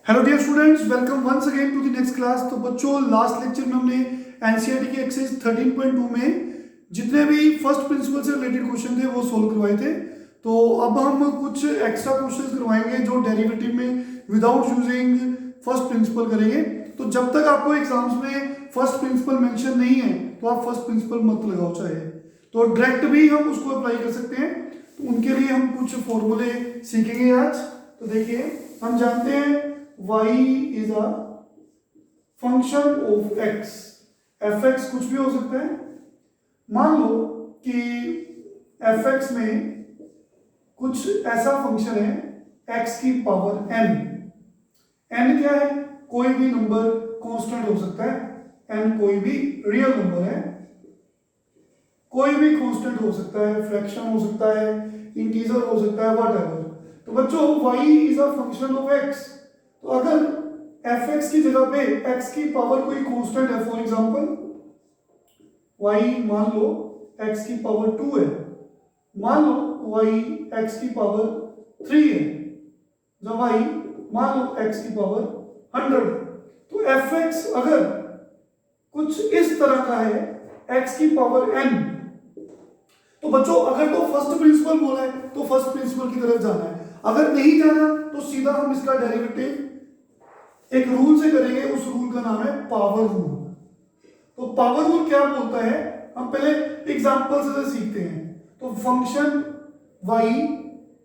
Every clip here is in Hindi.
Hello dear students, welcome once again to the next class. तो बच्चों, लास्ट लेक्चर में हमने एनसीईआरटी की एक्सरसाइज 13.2 में जितने भी फर्स्ट प्रिंसिपल से रिलेटेड क्वेश्चन थे वो सोल्व करवाए थे। तो अब हम कुछ एक्स्ट्रा क्वेश्चंस करवाएंगे जो डेरिवेटिव में विदाउट यूजिंग फर्स्ट प्रिंसिपल करेंगे। तो जब तक आपको एग्जाम्स में फर्स्ट प्रिंसिपल मेंशन नहीं है तो आप फर्स्ट प्रिंसिपल मत लगाओ चाहे, तो डायरेक्ट भी हम उसको अप्लाई कर सकते हैं। तो उनके लिए हम कुछ फॉर्मूले सीखेंगे आज। तो देखिए, हम जानते हैं y is a function of x, fx कुछ भी हो सकता है। मान लो कि fx में कुछ ऐसा फंक्शन है x की पावर n। n क्या है? कोई भी नंबर कांस्टेंट हो सकता है। n कोई भी रियल नंबर है, कोई भी कांस्टेंट हो सकता है, फ्रैक्शन हो सकता है, इंटीजर हो सकता है, व्हाटएवर। तो बच्चों, y is a function of x। तो अगर fx की जगह पे x की पावर कोई कांस्टेंट है, फॉर एग्जांपल y मान लो x की पावर 2 है, मान लो y x की पावर 3 है, जब y मान लो x की पावर 100 है। तो fx अगर कुछ इस तरह का है x की पावर n, तो बच्चों अगर तो फर्स्ट प्रिंसिपल बोला है तो फर्स्ट प्रिंसिपल की तरफ जाना है, अगर नहीं जाना तो सीधा हम इसका डेरिवेटिव एक रूल से करेंगे। उस रूल का नाम है पावर रूल। तो पावर रूल क्या बोलता है, हम पहले एग्जांपल से सीखते हैं। तो function y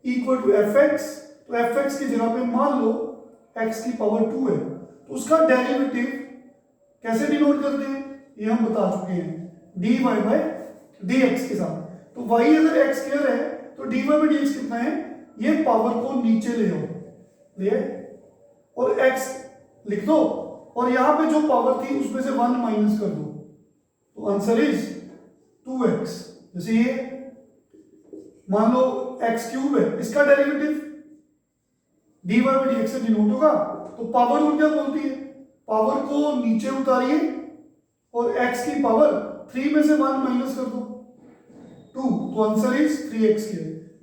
equal to fx, तो fx की जगह पे मान लो x की पावर 2 है, तो उसका डेरिवेटिव कैसे डिनोट करते हैं ये हम बता चुके हैं, dy बाय dx के साथ। तो y अगर x स्क्वायर है तो dy बाय dx कितना है, ये पावर को नीचे ले आओ, ले और x लिख दो, और यहां पे जो पावर थी उसमें से 1 माइनस कर दो, तो आंसर इज 2x। जैसे ये मान लो x क्यूब है, इसका डेरिवेटिव dy बाय dx से डिनोट होगा। तो पावर रूल क्या बोलती है, पावर को नीचे उतारिए और x की पावर 3 में से 1 माइनस कर दो 2, तो answer is 3x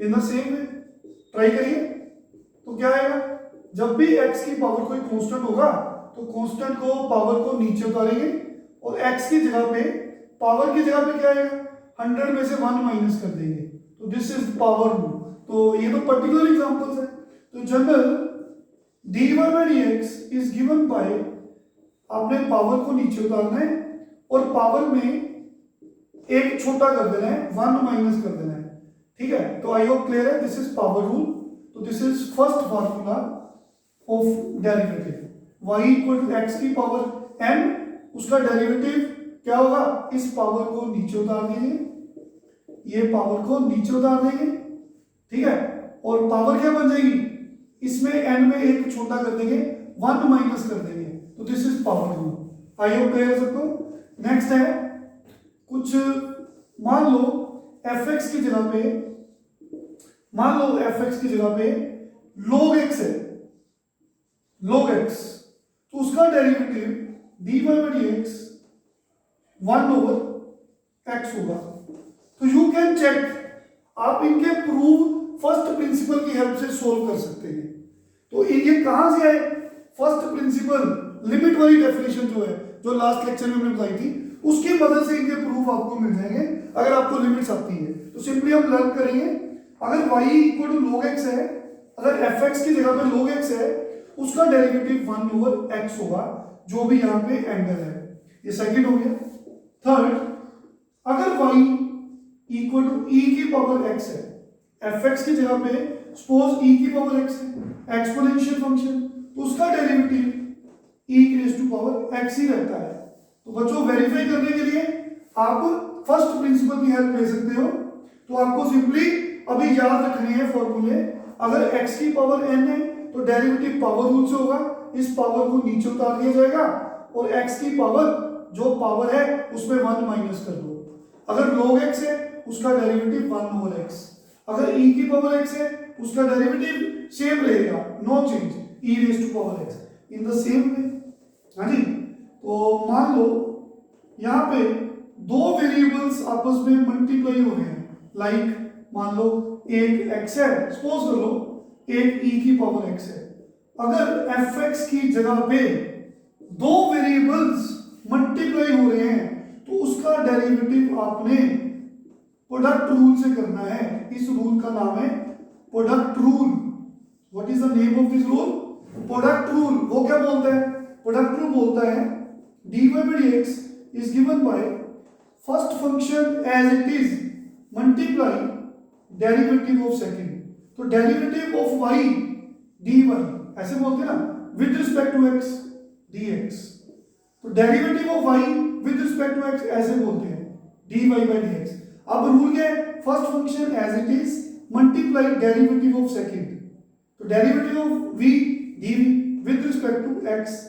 in the same way try करिए। तो क्या आएगा, जब भी x की पावर कोई कांस्टेंट होगा तो कांस्टेंट को पावर को नीचे उतारेंगे और x की जगह पे पावर की जगह पे क्या आएगा, 100 में से 1 माइनस कर देंगे। तो दिस इज पावर रूल। तो ये तो पर्टिकुलर एग्जांपल्स है। तो general dy by dx is given by, आपने पावर को नीचे उतारना है और पावर में एक छोटा कर देना है, 1 माइनस कर देना है। ठीक है, तो आई होप क्लियर है। This is power rule. तो this is first formula of derivative, y equal to x की पावर n, उसका डेरिवेटिव क्या होगा, इस पावर को नीचे उतार देंगे, ये पावर को नीचे उतार देंगे, ठीक है, और पावर क्या बन जाएगी, इसमें n में एक छोटा कर देंगे, 1 माइनस कर देंगे। तो this is power rule. I hope clear सबको। नेक्स्ट है कुछ, मान लो fx की जगह पे, मान लो fx की जगह पे log x है, log x, तो उसका derivative dy by dx 1 over x होगा। तो यू कैन चेक, आप इनके प्रूव फर्स्ट प्रिंसिपल की हेल्प से सोल्व कर सकते हैं। तो ये कहां से आए, फर्स्ट प्रिंसिपल लिमिट वाली डेफिनेशन जो है, जो लास्ट लेक्चर में हमने बताई थी, उसकी मदद से इनके प्रूफ आपको मिल जाएंगे अगर आपको लिमिट्स आती है। तो सिंपली हम लर्न करेंगे, अगर y equal to log x है, अगर fx की जगह पे log x है, उसका डेरिवेटिव 1 ओवर x होगा, जो भी यहाँ पे एंगल है। ये सेकंड हो गया। थर्ड, अगर y इक्वल टू e की पावर x है, fx की जगह पे सपोज e की पावर x है, एक्सपोनेंशियल फंक्शन, तो उसका डेरिवेटिव e की रेज़ टू पावर x ही रहता है। तो बच्चों, वेरीफाई करने के लिए आप फर्स्ट प्रिंसिपल की हेल्प ले सकते हो। तो आपको सिंपली अभी याद रखने हैं फॉर्मूले, अगर x की पावर n है तो डेरिवेटिव पावर रूल से होगा, इस पावर को नीचे उतार दिया जाएगा और x की पावर जो पावर है उसमें 1 माइनस कर दो। अगर log x है उसका डेरिवेटिव 1 ओवर x, अगर e की पावर x है उसका डेरिवेटिव सेम रहेगा, no change, e raise to power x in the same way. हाँ जी, तो मान लो यहाँ पे दो वेरिएबल्स आपस में मल्टीप्लाई हो रहे हैं, लाइक मान लो एक x है, सपोज कर लो एक e की पावर x है, अगर fx की जगह पे दो वेरिएबल्स मल्टीप्लाई हो रहे हैं तो उसका डेरिवेटिव आपने प्रोडक्ट रूल से करना है। इस रूल का नाम है product rule. What is the name of this rule? Product rule. वो क्या बोलता है? प्रोडक्ट रूल बोलता है dy by dx is given by first function as it is multiply derivative of second। तो derivative of y dy ऐसे बोलते हैं ना, with respect to x dx। तो derivative of y with respect to x ऐसे बोलते हैं dy by dx। अब रूल क्या है? First function as it is multiply derivative of second। तो derivative of v dv with respect to x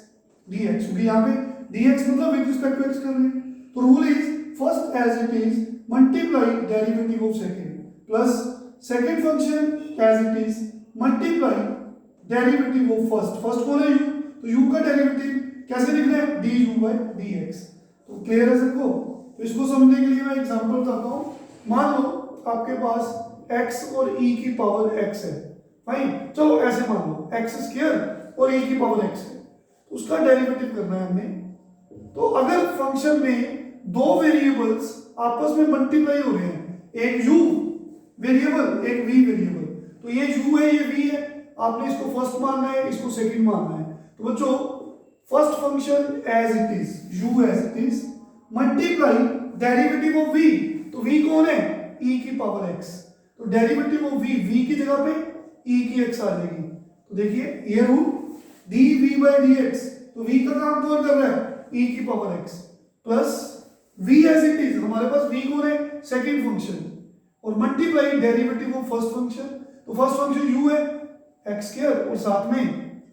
dx, क्योंकि यहाँ पे dx मतलब with respect to x कर रहे हैं। तो rule is first as it is multiply derivative of second plus second function as it is multiply derivative of first। First कौन है u? तो u का डेरिवेटिव कैसे लिखना है? du by dx। तो क्लियर है सबको? तो इसको समझने के लिए मैं एग्जांपल बताता हूँ। मान लो आपके पास x और e की पावर x है, फाइन। चलो ऐसे मान लो x स्क्वायर और e की पावर x है, उसका डेरिवेटिव करना है हमने। तो अगर फंक्शन में दो वेरिएबल्स आपस में मल्टीप्लाई हो रहे हैं, एक u वेरिएबल एक v वेरिएबल, तो ये u है ये v है, आपने इसको फर्स्ट मानना है इसको सेकंड मानना है। तो बच्चों first function as it is u as it is multiply derivative of v। तो v कौन है? e की पावर x। तो डेरिवेटिव ऑफ v की जगह पे e की x आ जाएगी। तो देखिए ये रूल dv by dx, तो v का काम कौन कर रहा है? e की power x plus v as it is, हमारे पास v कौन है? सेकंड फंक्शन, और multiply derivative of first function. तो फर्स्ट फंक्शन u है x स्क्वायर और साथ में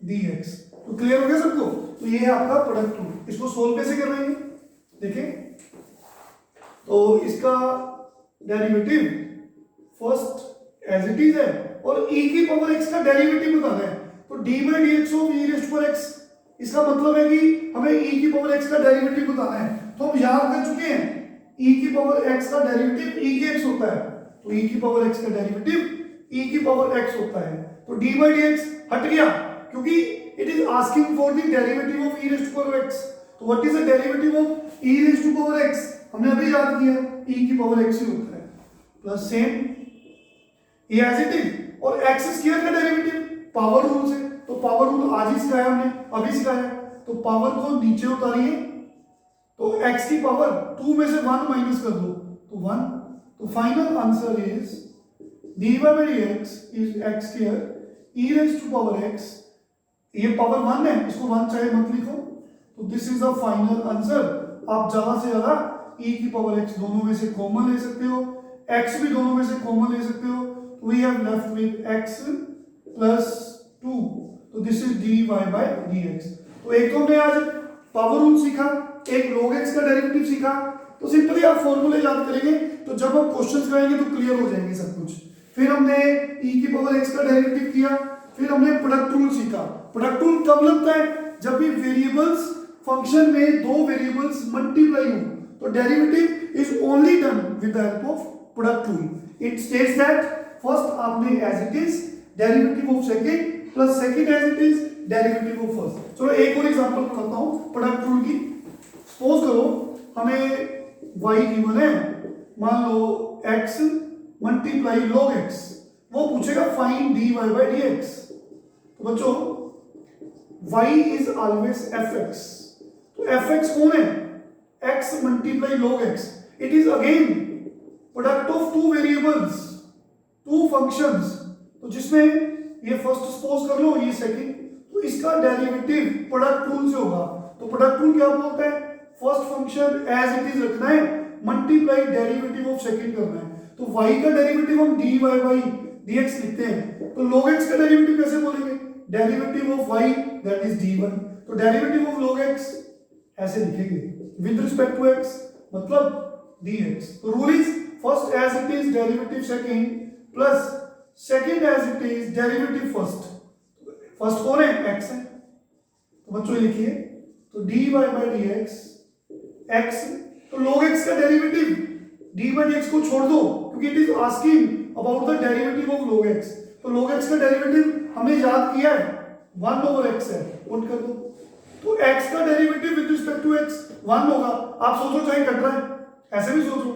dx। तो क्लियर हो गया सबको? तो ये है आपका प्रोडक्ट रूल। इसको सोल्व कैसे कर रहे हैं देखिए। तो इसका derivative first as it is है और e की पावर x का डेरिवेटिव बताना है। तो d by dx of e raised to x, इसका मतलब है कि हमें e की पावर x का डेरिवेटिव बताना है। तो हम याद कर चुके हैं e की पावर x का डेरिवेटिव e की x होता है। तो e की पावर x का डेरिवेटिव e की पावर x होता है। तो d by dx हट गया क्योंकि it is asking for the derivative of e raised to power x। तो what is the derivative of e raised to power x? हमने अभी याद किया e की पावर x ही होता है प्लस सेम ये एज इट इज, और x स्क्वायर का डेरिवेटिव पावर रूल से। तो पावर रूल आज ही सिखाया हमने, अभी सिखाया। तो पावर को नीचे उतारिए, तो x की पावर 2 में से 1 माइनस कर दो तो 1। तो final answer is dy by dx is x square e raised to power x। ये पावर 1 है, इसको 1 चाहे मत लिखो। तो this is the final answer. आप ज्यादा से ज्यादा e की पावर x दोनों में से कॉमन ले सकते हो, x भी दोनों में से कॉमन ले सकते हो। तो we have left with x plus 2। तो this is dy by dx। तो एक तो हमने आज पावर रूल सीखा, एक log x का डेरिवेटिव सीखा। तो सिंपली आप फॉर्मूले याद करेंगे तो जब हम क्वेश्चंस करेंगे तो क्लियर हो जाएंगे सब कुछ। फिर हमने e की पावर x का डेरिवेटिव किया, फिर हमने प्रोडक्ट रूल सीखा। प्रोडक्ट रूल कब लगता है? जब भी वेरिएबल्स फंक्शन में दो वेरिएबल्स मल्टीप्लाई हो, तो derivative is only done with the help of product rule. It states that first आपने as it is derivative of second plus second as it is derivative of first. चलो एक और एग्जांपल बताता हूं प्रोडक्ट रूल की। सपोज करो हमें y गिवन है, मान लो x मल्टीप्लाई log x, वो पूछेगा फाइंड dy by dx। तो बच्चों y इज ऑलवेज fx। तो fx कौन है? x multiply log x। It is again product of two variables, two functions. तो जिसमें ये फर्स्ट सपोज कर लो, ये सेकंड, तो इसका डेरिवेटिव प्रोडक्ट रूल से होगा। तो प्रोडक्ट रूल क्या बोलता है? First function as it is रखना है, मल्टीप्लाई डेरिवेटिव ऑफ सेकंड करना है। तो y का डेरिवेटिव हम dy by dx लिखते हैं। तो log x का डेरिवेटिव कैसे बोलेंगे? Derivative of y that is dy। तो डेरिवेटिव ऑफ log x ऐसे लिखेंगे विद रिस्पेक्ट टू x, मतलब dx। तो rule is first as it is derivative second plus second as it is derivative first. First कौन है? x है। तो बच्चों लिखिए, तो dy by dx x, तो log x का डेरिवेटिव dy by dx को छोड़ दो क्योंकि it is asking about the derivative of log x। तो log x का डेरिवेटिव हमने याद किया है, 1/x है, पुट कर दो। तो x का derivative with respect to x 1 होगा। आप सोचो चाहे कट रहा है, ऐसे भी सोचो,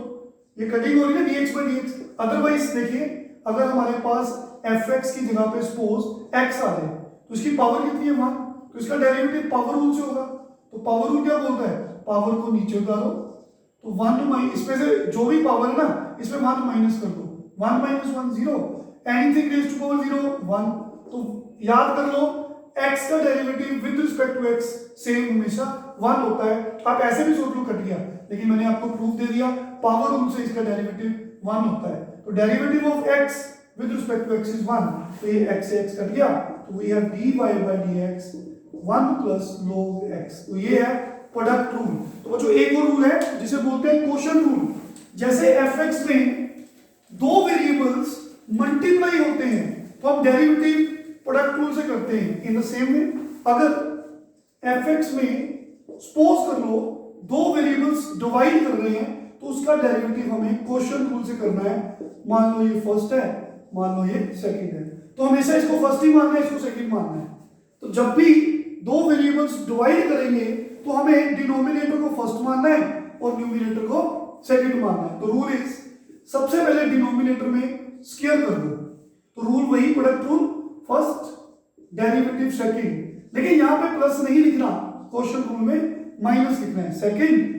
ये कटिंग हो रही है ना dx/dx। अदरवाइज देखिए, अगर हमारे पास fx की जगह पे सपोज x आ जाए तो इसकी पावर कितनी है 1, तो इसका डेरिवेटिव पावर रूल से होगा। तो पावर रूल क्या बोलता है, पावर को नीचे उतारो, तो 1 इसमें से जो भी पावर है ना इसमें 1 माइनस कर दो, 1 - 1 0, एनीथिंग रेज टू पावर 0 1। तो याद कर लो x का derivative with respect to x same हमेशा 1 होता है। आप ऐसे भी सोच लो कट गया, लेकिन मैंने आपको प्रूफ दे दिया पावर रूल से इसका डेरिवेटिव 1 होता है। तो derivative of x with respect to x is 1, तो ये x से x कट गया, तो we have dy/dx 1 plus log x। तो ये है प्रोडक्ट रूल। तो बच्चों एक और रूल है जिसे बोलते हैं क्वोशंट रूल। जैसे fx में दो वेरिएबल्स मल्टीप्लाई होते हैं तो हम डेरिवेटिव प्रोडक्ट रूल से करते हैं। इन द सेम वे अगर fx में सपोज कर लो दो वेरिएबल्स डिवाइड कर रहे हैं तो उसका डेरिवेटिव हमें क्वोशंट रूल से करना है। मान लो ये फर्स्ट है, मान लो ये सेकंड है, तो हमेशा इसको फर्स्ट ही मानना है, इसको सेकंड मानना है। तो जब भी दो वेरिएबल्स डिवाइड करेंगे तो हमें डिनोमिनेटर को फर्स्ट मानना है और न्यूमरेटर को सेकंड मानना है। तो रूल इज सबसे पहले डिनोमिनेटर में स्क्वायर कर दो, तो रूल वही product rule, first derivative second. लेकिन यहां पे प्लस नहीं लिखना, क्वोशंट रूल में माइनस लिखना है, सेकंड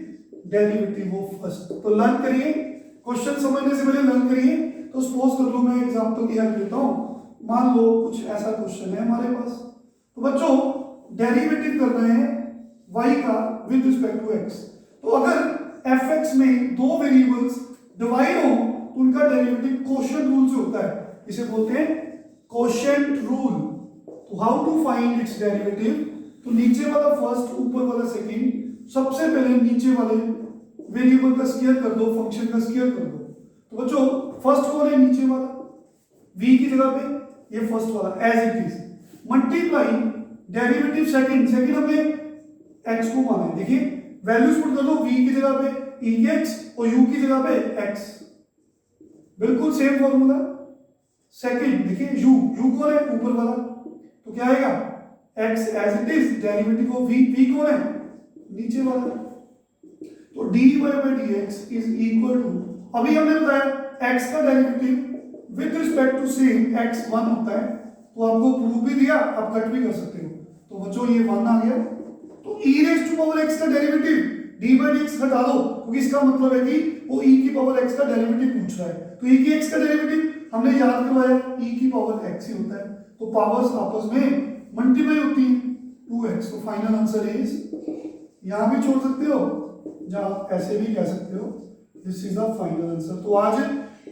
डेरिवेटिव ऑफ फर्स्ट। तो लर्न करिए, क्वेश्चन समझने से पहले लर्न करिए। तो सपोज कर लो मैं एग्जांपल की हेल्प लेता हूं, मान लो कुछ ऐसा क्वेश्चन है हमारे पास। तो बच्चों डेरिवेटिव कर रहे हैं y का विद रिस्पेक्ट टू x। तो अगर fx में दो वेरिएबल्स डिवाइड हो तो उनका डेरिवेटिव क्वोशंट रूल से होता है, इसे बोलते हैं क्वोशंट रूल। तो how to find its derivative, तो नीचे वाला फर्स्ट ऊपर वाला सेकंड, सबसे पहले नीचे वाले वेरिएबल का स्क्वायर कर दो, फंक्शन का स्क्वायर कर दो। तो बच्चों फर्स्ट कौन है, नीचे वाला, v की जगह पे ये फर्स्ट वाला as it is, multiply derivative second, second हमने x को माना है। देखिए वैल्यूज पुट कर दो, v की जगह पे ex और u की जगह पे x, बिल्कुल सेम फॉर्मूला। सेकंड देखिए u कौन है, ऊपर वाला, तो क्या आएगा x as it is, derivative of v कौन है, नीचे वाला। तो dy/dx इज इक्वल टू, अभी हमने बताया x का derivative with respect to same x 1 होता है, तो आपको प्रूफ भी दिया, आप कट भी कर सकते हो। तो बच्चों ये 1 आ गया, तो e raise to power x का डेरिवेटिव d/dx घटा दो, क्योंकि इसका मतलब है कि वो e की पावर x का डेरिवेटिव पूछ रहा है। तो e की x का डेरिवेटिव हमने याद करवाया e की पावर x ही होता है, तो पावर्स आपस में मल्टीप्लाई होती है 2x। तो फाइनल आंसर इज, यहां भी छोड़ सकते हो या आप ऐसे भी कह सकते हो, this is the final answer. तो आज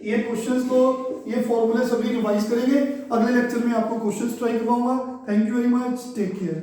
ये क्वेश्चंस को, ये फॉर्मूले सभी रिवाइज करेंगे, अगले लेक्चर में आपको क्वेश्चंस ट्राई करवाऊंगा। Thank you very much, take care.